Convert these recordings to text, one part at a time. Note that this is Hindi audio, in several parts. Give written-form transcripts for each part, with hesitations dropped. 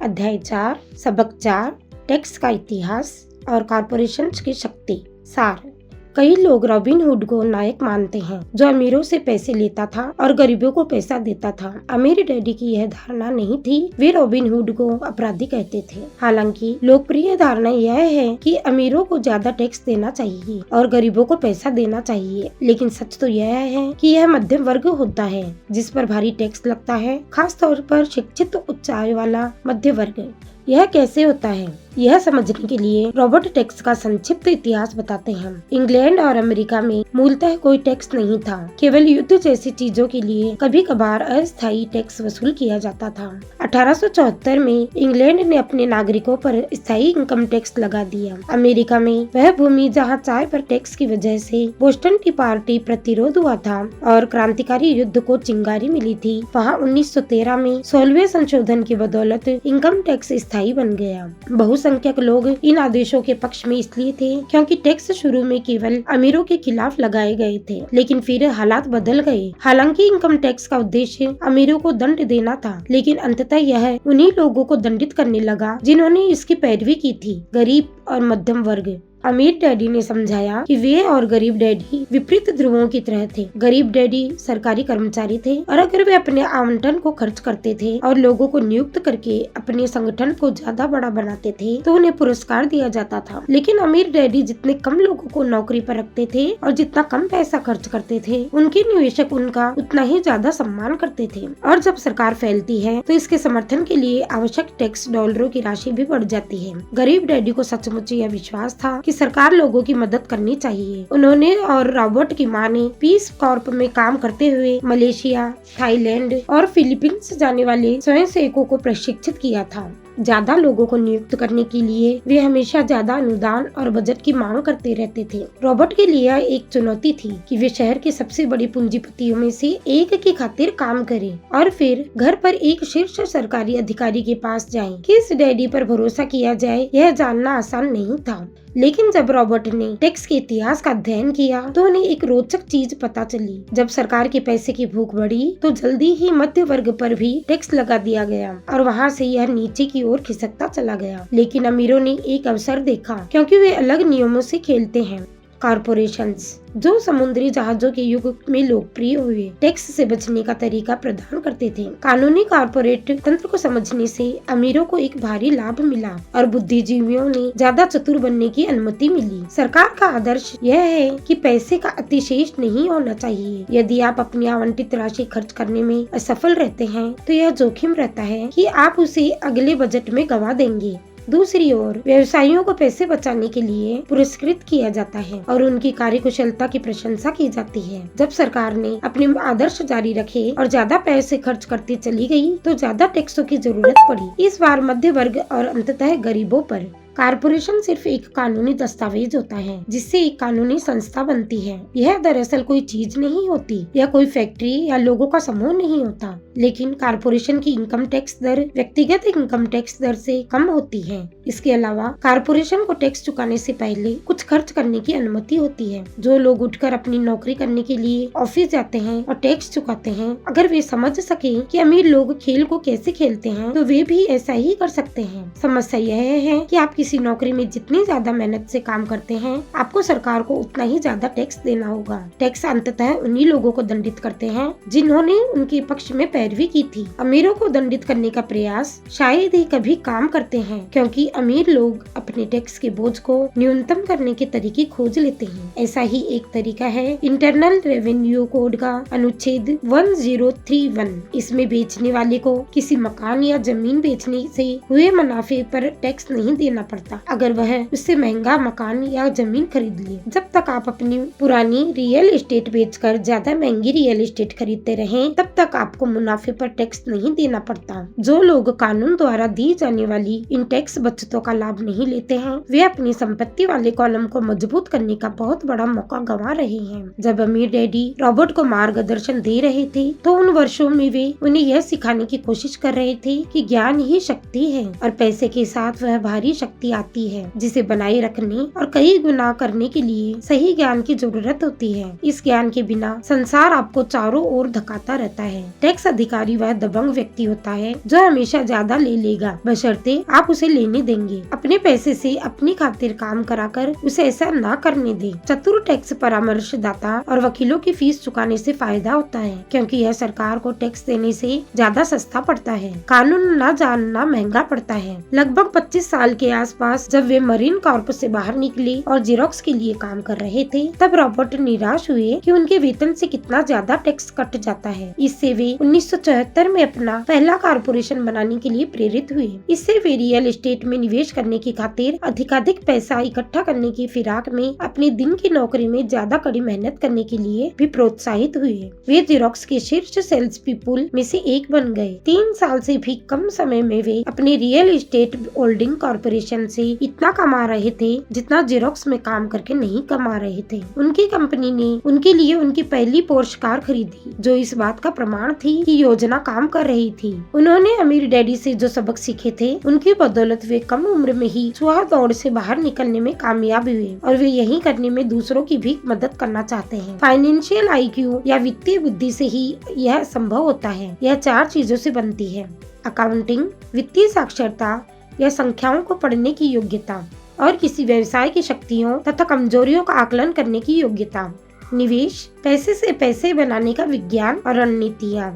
अध्याय 4 सबक 4 टैक्स का इतिहास और कॉरपोरेशन की शक्ति। सार। कई लोग रॉबिन हुड को नायक मानते हैं, जो अमीरों से पैसे लेता था और गरीबों को पैसा देता था। अमीर डैडी की यह धारणा नहीं थी, वे रॉबिन हुड को अपराधी कहते थे। हालांकि लोकप्रिय धारणा यह है कि अमीरों को ज्यादा टैक्स देना चाहिए और गरीबों को पैसा देना चाहिए, लेकिन सच तो यह है कि यह मध्यम वर्ग होता है जिस पर भारी टैक्स लगता है, खास तौर पर शिक्षित उच्च आय वाला मध्य वर्ग। यह कैसे होता है, यह समझने के लिए रॉबर्ट टैक्स का संक्षिप्त इतिहास बताते हैं। इंग्लैंड और अमेरिका में मूलतः कोई टैक्स नहीं था, केवल युद्ध जैसी चीजों के लिए कभी कभार अस्थायी टैक्स वसूल किया जाता था। 1874 में इंग्लैंड ने अपने नागरिकों पर स्थायी इनकम टैक्स लगा दिया। अमेरिका में वह भूमि जहाँ चाय पर टैक्स की वजह से बोस्टन टी पार्टी प्रतिरोध हुआ था और क्रांतिकारी युद्ध को चिंगारी मिली थी, वहाँ 1913 में 16वें संशोधन की बदौलत इनकम टैक्स स्थायी बन गया। बहुसंख्यक लोग इन आदेशों के पक्ष में इसलिए थे क्योंकि टैक्स शुरू में केवल अमीरों के खिलाफ लगाए गए थे, लेकिन फिर हालात बदल गए। हालांकि इनकम टैक्स का उद्देश्य अमीरों को दंड देना था, लेकिन अंततः यह उन्हीं लोगों को दंडित करने लगा जिन्होंने इसकी पैरवी की थी, गरीब और मध्यम वर्ग। अमीर डैडी ने समझाया कि वे और गरीब डैडी विपरीत ध्रुवों की तरह थे। गरीब डैडी सरकारी कर्मचारी थे और अगर वे अपने आवंटन को खर्च करते थे और लोगों को नियुक्त करके अपने संगठन को ज्यादा बड़ा बनाते थे तो उन्हें पुरस्कार दिया जाता था। लेकिन अमीर डैडी जितने कम लोगों को नौकरी पर रखते थे और जितना कम पैसा खर्च करते थे, उनके निवेशक उनका उतना ही ज्यादा सम्मान करते थे। और जब सरकार फैलती है तो इसके समर्थन के लिए आवश्यक टैक्स डॉलरों की राशि भी बढ़ जाती है। गरीब डैडी को सचमुच यह विश्वास था कि सरकार लोगों की मदद करनी चाहिए। उन्होंने और रॉबर्ट की मां ने पीस कॉर्प में काम करते हुए मलेशिया, थाईलैंड और फिलीपींस जाने वाले स्वयंसेवकों को प्रशिक्षित किया था। ज्यादा लोगों को नियुक्त करने के लिए वे हमेशा ज्यादा अनुदान और बजट की मांग करते रहते थे। रॉबर्ट के लिए एक चुनौती थी कि वे शहर के सबसे बड़े पूंजीपतियों में से एक की खातिर काम करें और फिर घर पर एक शीर्ष सरकारी अधिकारी के पास जाएं। किस डैडी पर भरोसा किया जाए, यह जानना आसान नहीं था। लेकिन जब रॉबर्ट ने टैक्स के इतिहास का अध्ययन किया तो उन्हें एक रोचक चीज पता चली। जब सरकार के पैसे की भूख बढ़ी तो जल्दी ही मध्य वर्ग पर भी टैक्स लगा दिया गया और वहाँ से यह नीचे की ओर खिसकता चला गया। लेकिन अमीरों ने एक अवसर देखा क्योंकि वे अलग नियमों से खेलते हैं। कॉरपोरेशंस, जो समुद्री जहाजों के युग में लोकप्रिय हुए, टैक्स से बचने का तरीका प्रदान करते थे। कानूनी कॉर्पोरेट तंत्र को समझने से अमीरों को एक भारी लाभ मिला और बुद्धिजीवियों ने ज्यादा चतुर बनने की अनुमति मिली। सरकार का आदर्श यह है कि पैसे का अतिशेष नहीं होना चाहिए। यदि आप अपनी आवंटित राशि खर्च करने में असफल रहते हैं तो यह जोखिम रहता है कि आप उसे अगले बजट में गंवा देंगे। दूसरी ओर व्यवसायियों को पैसे बचाने के लिए पुरस्कृत किया जाता है और उनकी कार्यकुशलता की प्रशंसा की जाती है। जब सरकार ने अपने आदर्श जारी रखे और ज्यादा पैसे खर्च करती चली गई तो ज्यादा टैक्सों की जरूरत पड़ी, इस बार मध्य वर्ग और अंततः गरीबों पर। कॉरपोरेशन सिर्फ एक कानूनी दस्तावेज होता है जिससे एक कानूनी संस्था बनती है। यह दरअसल कोई चीज नहीं होती, यह कोई फैक्ट्री या लोगों का समूह नहीं होता। लेकिन कॉरपोरेशन की इनकम टैक्स दर व्यक्तिगत इनकम टैक्स दर से कम होती है। इसके अलावा कॉरपोरेशन को टैक्स चुकाने से पहले कुछ खर्च करने की अनुमति होती है। जो लोग उठकर अपनी नौकरी करने के लिए ऑफिस जाते हैं और टैक्स चुकाते हैं, अगर वे समझ सके कि अमीर लोग खेल को कैसे खेलते हैं तो वे भी ऐसा ही कर सकते हैं। समस्या यह है कि आप किसी नौकरी में जितनी ज्यादा मेहनत से काम करते हैं, आपको सरकार को उतना ही ज्यादा टैक्स देना होगा। टैक्स अंततः उन्हीं लोगों को दंडित करते हैं जिन्होंने उनके पक्ष में पैरवी की थी। अमीरों को दंडित करने का प्रयास शायद ही कभी काम करते हैं, क्योंकि अमीर लोग अपने टैक्स के बोझ को न्यूनतम करने के तरीके खोज लेते हैं। ऐसा ही एक तरीका है इंटरनल रेवेन्यू कोड का अनुच्छेद 1031। इसमें बेचने वाले को किसी मकान या जमीन बेचने से हुए मुनाफे पर टैक्स नहीं देना पड़ता, अगर वह उससे महंगा मकान या जमीन खरीद ले। जब तक आप अपनी पुरानी रियल एस्टेट बेचकर ज्यादा महंगी रियल एस्टेट खरीदते रहें, तब तक आपको मुनाफे पर टैक्स नहीं देना पड़ता। जो लोग कानून द्वारा दी जाने वाली इन टैक्स बचतों का लाभ नहीं लेते हैं, वे अपनी संपत्ति वाले कॉलम को मजबूत करने का बहुत बड़ा मौका गंवा रहे हैं। जब अमीर डैडी रॉबर्ट को मार्गदर्शन दे रहे थे तो उन वर्षों में वे उन्हें यह सिखाने की कोशिश कर रहे थे कि ज्ञान ही शक्ति है और पैसे के साथ वह भारी शक्ति शक्ति आती है जिसे बनाए रखने और कई गुना करने के लिए सही ज्ञान की जरूरत होती है। इस ज्ञान के बिना संसार आपको चारों ओर धकाता रहता है। टैक्स अधिकारी वह दबंग व्यक्ति होता है जो हमेशा ज्यादा ले लेगा बशर्ते आप उसे लेने देंगे। अपने पैसे से अपनी खातिर काम कराकर उसे ऐसा ना करने दे। चतुर टैक्स परामर्शदाता और वकीलों की फीस चुकाने से फायदा होता है क्योंकि यह सरकार को टैक्स देने से ज्यादा सस्ता पड़ता है। कानून न जानना महंगा पड़ता है। लगभग 25 साल के आसपास जब वे मरीन कॉर्प से बाहर निकले और जेरोक्स के लिए काम कर रहे थे, तब रॉबर्ट निराश हुए कि उनके वेतन से कितना ज्यादा टैक्स कट जाता है। इससे वे 1974 में अपना पहला कारपोरेशन बनाने के लिए प्रेरित हुए। इससे वे रियल एस्टेट में निवेश करने की खातिर अधिकाधिक पैसा इकट्ठा करने की फिराक में अपने दिन की नौकरी में ज्यादा कड़ी मेहनत करने के लिए भी प्रोत्साहित हुए। वे जेरोक्स के शीर्ष सेल्स पीपुल में से एक बन गए। 3 साल से भी कम समय में वे अपने रियल एस्टेट होल्डिंग कॉर्पोरेशन से इतना कमा रहे थे जितना जेरोक्स में काम करके नहीं कमा रहे थे। उनकी कंपनी ने उनके लिए उनकी पहली पोर्श कार खरीदी, जो इस बात का प्रमाण थी कि योजना काम कर रही थी। उन्होंने अमीर डैडी से जो सबक सीखे थे, उनकी बदौलत वे कम उम्र में ही चूहा दौड़ से बाहर निकलने में कामयाब हुए और वे यही करने में दूसरों की भी मदद करना चाहते हैं। फाइनेंशियल IQ या वित्तीय बुद्धि से ही यह संभव होता है। यह 4 चीजों से बनती है: अकाउंटिंग, वित्तीय साक्षरता या संख्याओं को पढ़ने की योग्यता, और किसी व्यवसाय की शक्तियों तथा कमजोरियों का आकलन करने की योग्यता, निवेश, पैसे से पैसे बनाने का विज्ञान और रणनीतियाँ,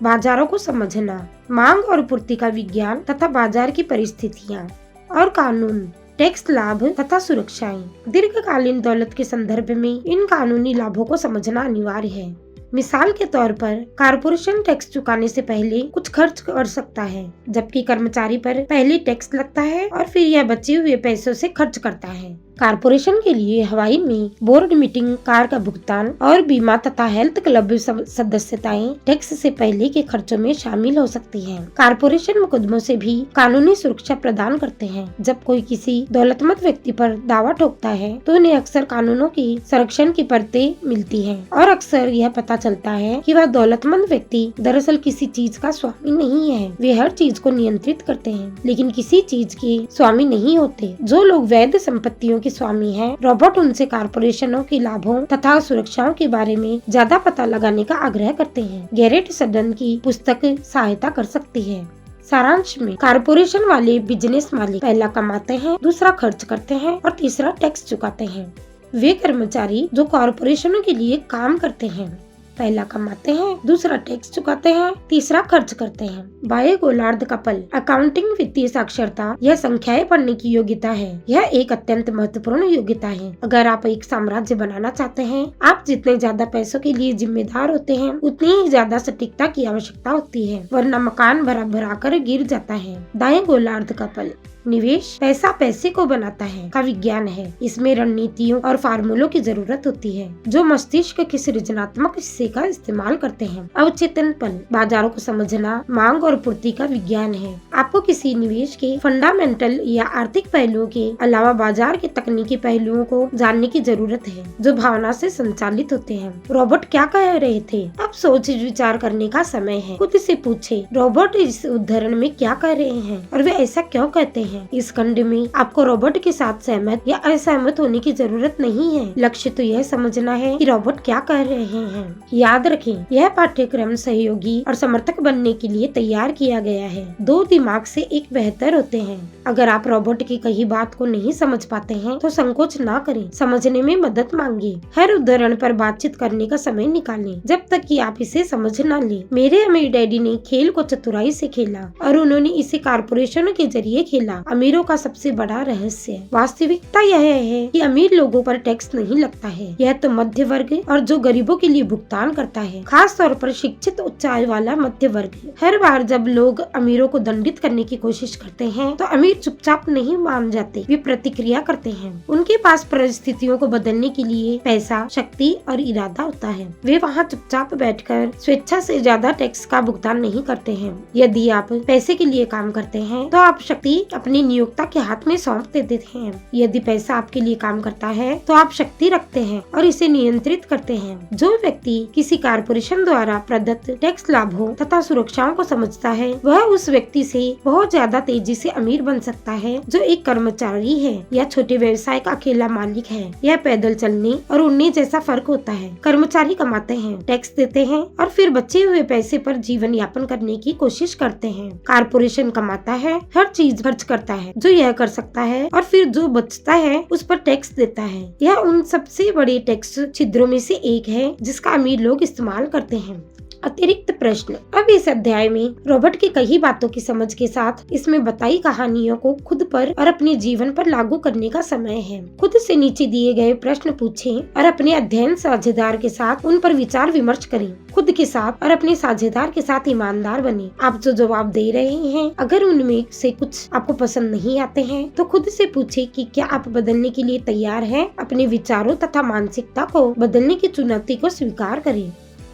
बाजारों को समझना, मांग और पूर्ति का विज्ञान तथा बाजार की परिस्थितियाँ, और कानून, टैक्स लाभ तथा सुरक्षाएं। दीर्घकालीन दौलत के संदर्भ में इन कानूनी लाभों को समझना अनिवार्य है। मिसाल के तौर पर कारपोरेशन टैक्स चुकाने से पहले कुछ खर्च कर सकता है, जबकि कर्मचारी पर पहले टैक्स लगता है और फिर यह बचे हुए पैसों से खर्च करता है। कारपोरेशन के लिए हवाई में बोर्ड मीटिंग, कार का भुगतान और बीमा तथा हेल्थ क्लब सदस्यताएं टैक्स से पहले के खर्चों में शामिल हो सकती हैं। कारपोरेशन मुकदमों से भी कानूनी सुरक्षा प्रदान करते हैं। जब कोई किसी दौलतमंद व्यक्ति पर दावा ठोकता है तो उन्हें अक्सर कानूनों की संरक्षण की परतें मिलती हैं और अक्सर यह पता चलता है कि वह दौलतमंद व्यक्ति दरअसल किसी चीज का स्वामी नहीं है। वे हर चीज को नियंत्रित करते हैं लेकिन किसी चीज के स्वामी नहीं होते। जो लोग वैध संपत्तियों के स्वामी हैं, रॉबर्ट उनसे कारपोरेशनों के लाभों तथा सुरक्षाओं के बारे में ज्यादा पता लगाने का आग्रह करते हैं। गैरेट सडन की पुस्तक सहायता कर सकती है। सारांश में, कारपोरेशन वाले बिजनेस मालिक पहला कमाते हैं, दूसरा खर्च करते हैं और तीसरा टैक्स चुकाते हैं। वे कर्मचारी जो कारपोरेशनों के लिए काम करते हैं पहला कमाते हैं, दूसरा टैक्स चुकाते हैं, तीसरा खर्च करते हैं। बाय गोलार्ध कपल। अकाउंटिंग वित्तीय साक्षरता यह संख्याएं पढ़ने की योग्यता है। यह एक अत्यंत महत्वपूर्ण योग्यता है। अगर आप एक साम्राज्य बनाना चाहते हैं, आप जितने ज्यादा पैसों के लिए जिम्मेदार होते हैं उतनी ही ज्यादा सटीकता की आवश्यकता होती है, वरना मकान भरा कर गिर जाता है। दाएं गोलार्ध कपल। निवेश पैसा पैसे को बनाता है का विज्ञान है। इसमें रणनीतियों और फार्मूलों की जरूरत होती है जो मस्तिष्क के सृजनात्मक हिस्से का इस्तेमाल करते हैं। अवचेतनपन बाजारों को समझना, मांग और पूर्ति का विज्ञान है। आपको किसी निवेश के फंडामेंटल या आर्थिक पहलुओं के अलावा बाजार के तकनीकी पहलुओं को जानने की जरूरत है जो भावना से संचालित होते हैं। रॉबर्ट क्या कह रहे थे? अब सोच विचार करने का समय है। खुद से पूछे, रॉबर्ट इस उदाहरण में क्या कह रहे हैं और वे ऐसा क्यों कहते हैं? इस खंड में आपको रॉबर्ट के साथ सहमत या असहमत होने की जरूरत नहीं है। लक्ष्य तो यह समझना है कि रॉबर्ट क्या कह रहे हैं। याद रखें, यह पाठ्यक्रम सहयोगी और समर्थक बनने के लिए तैयार किया गया है। 2 दिमाग से एक बेहतर होते हैं। अगर आप रॉबर्ट की कही बात को नहीं समझ पाते हैं तो संकोच ना करें, समझने में मदद मांगे। हर उदाहरण पर बातचीत करने का समय निकालें जब तक कि आप इसे समझ ना लें। मेरे अमीर डैडी ने खेल को चतुराई से खेला और उन्होंने इसे कारपोरेशनों के जरिए खेला। अमीरों का सबसे बड़ा रहस्य, वास्तविकता यह है कि अमीर लोगों पर टैक्स नहीं लगता है। यह तो मध्य वर्ग और जो गरीबों के लिए भुगतान करता है, खास तौर पर शिक्षित उच्च आय वाला मध्य वर्ग। हर बार जब लोग अमीरों को दंडित करने की कोशिश करते हैं तो अमीर चुपचाप नहीं मान जाते, वे प्रतिक्रिया करते हैं। उनके पास परिस्थितियों को बदलने के लिए पैसा, शक्ति और इरादा होता है। वे वहाँ चुपचाप बैठकर स्वेच्छा से ज्यादा टैक्स का भुगतान नहीं करते हैं। यदि आप पैसे के लिए काम करते हैं तो आप शक्ति अपने नियोक्ता के हाथ में सौंप देते हैं। यदि पैसा आपके लिए काम करता है तो आप शक्ति रखते हैं और इसे नियंत्रित करते हैं। जो व्यक्ति किसी कारपोरेशन द्वारा प्रदत्त टैक्स लाभों तथा सुरक्षाओं को समझता है वह उस व्यक्ति से बहुत ज्यादा तेजी से अमीर बन सकता है जो एक कर्मचारी है या छोटे व्यवसाय का अकेला मालिक है। यह पैदल चलने और उड़ने जैसा फर्क होता है। कर्मचारी कमाते हैं, टैक्स देते हैं और फिर बचे हुए पैसे पर जीवन यापन करने की कोशिश करते हैं। कारपोरेशन कमाता है, हर चीज खर्च करता है जो यह कर सकता है और फिर जो बचता है उस पर टैक्स देता है। यह उन सबसे बड़े टैक्स छिद्रों में से एक है जिसका अमीर लोग इस्तेमाल करते हैं। अतिरिक्त प्रश्न। अब इस अध्याय में रॉबर्ट की कई बातों की समझ के साथ इसमें बताई कहानियों को खुद पर और अपने जीवन पर लागू करने का समय है। खुद से नीचे दिए गए प्रश्न पूछें और अपने अध्ययन साझेदार के साथ उन पर विचार विमर्श करें। खुद के साथ और अपने साझेदार के साथ ईमानदार बने। आप जो जवाब दे रहे हैं अगर उनमें से कुछ आपको पसंद नहीं आते हैं तो खुद से पूछें कि क्या आप बदलने के लिए तैयार हैं। अपने विचारों तथा मानसिकता को बदलने की चुनौती को स्वीकार करें।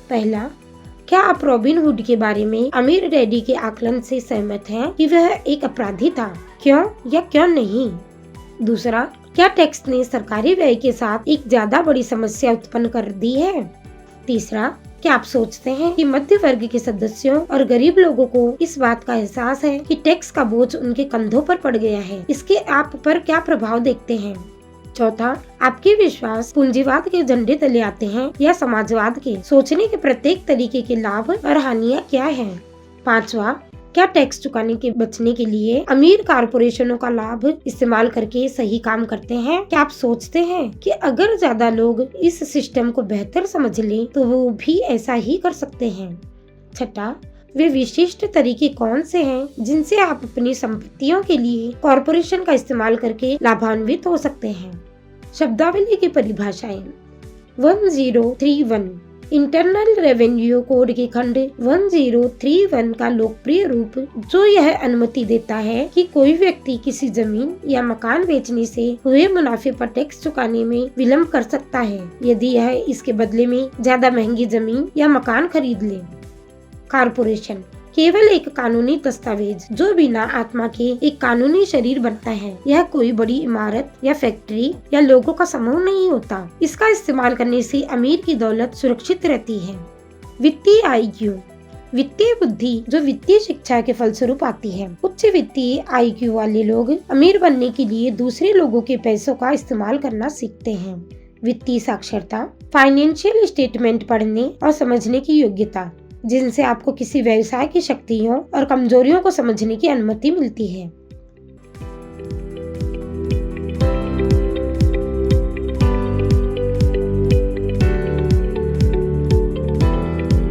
पहला, क्या आप रॉबिन हुड के बारे में अमीर डैडी के आकलन से सहमत हैं कि वह एक अपराधी था? क्यों या क्यों नहीं? दूसरा, क्या टैक्स ने सरकारी व्यय के साथ एक ज्यादा बड़ी समस्या उत्पन्न कर दी है? तीसरा, क्या आप सोचते हैं कि मध्य वर्ग के सदस्यों और गरीब लोगों को इस बात का एहसास है कि टैक्स का बोझ उनके कंधों पर पड़ गया है? इसके आप पर क्या प्रभाव देखते हैं? चौथा, आपके विश्वास पूंजीवाद के झंडे तले आते हैं या समाजवाद के? सोचने के प्रत्येक तरीके के लाभ और हानियां क्या हैं? पांचवा, क्या टैक्स चुकाने के बचने के लिए अमीर कारपोरेशनों का लाभ इस्तेमाल करके सही काम करते हैं? क्या आप सोचते हैं कि अगर ज्यादा लोग इस सिस्टम को बेहतर समझ लें तो वो भी ऐसा ही कर सकते हैं? छठा, वे विशिष्ट तरीके कौन से हैं जिनसे आप अपनी संपत्तियों के लिए कॉरपोरेशन का इस्तेमाल करके लाभान्वित हो सकते हैं? शब्दावली की परिभाषाएं। 1031 इंटरनल रेवेन्यू कोड के खंड 1031 का लोकप्रिय रूप जो यह अनुमति देता है कि कोई व्यक्ति किसी जमीन या मकान बेचने से हुए मुनाफे पर टैक्स चुकाने में विलंब कर सकता है यदि यह इसके बदले में ज्यादा महंगी जमीन या मकान खरीद ले। कारपोरेशन केवल एक कानूनी दस्तावेज जो बिना आत्मा के एक कानूनी शरीर बनता है। यह कोई बड़ी इमारत या फैक्ट्री या लोगों का समूह नहीं होता। इसका इस्तेमाल करने से अमीर की दौलत सुरक्षित रहती है। वित्तीय IQ वित्तीय बुद्धि जो वित्तीय शिक्षा के फलस्वरूप आती है। उच्च वित्तीय IQ वाले लोग अमीर बनने के लिए दूसरे लोगों के पैसों का इस्तेमाल करना सीखते हैं। वित्तीय साक्षरता फाइनेंशियल स्टेटमेंट पढ़ने और समझने की योग्यता जिनसे आपको किसी व्यवसाय की शक्तियों और कमजोरियों को समझने की अनुमति मिलती है।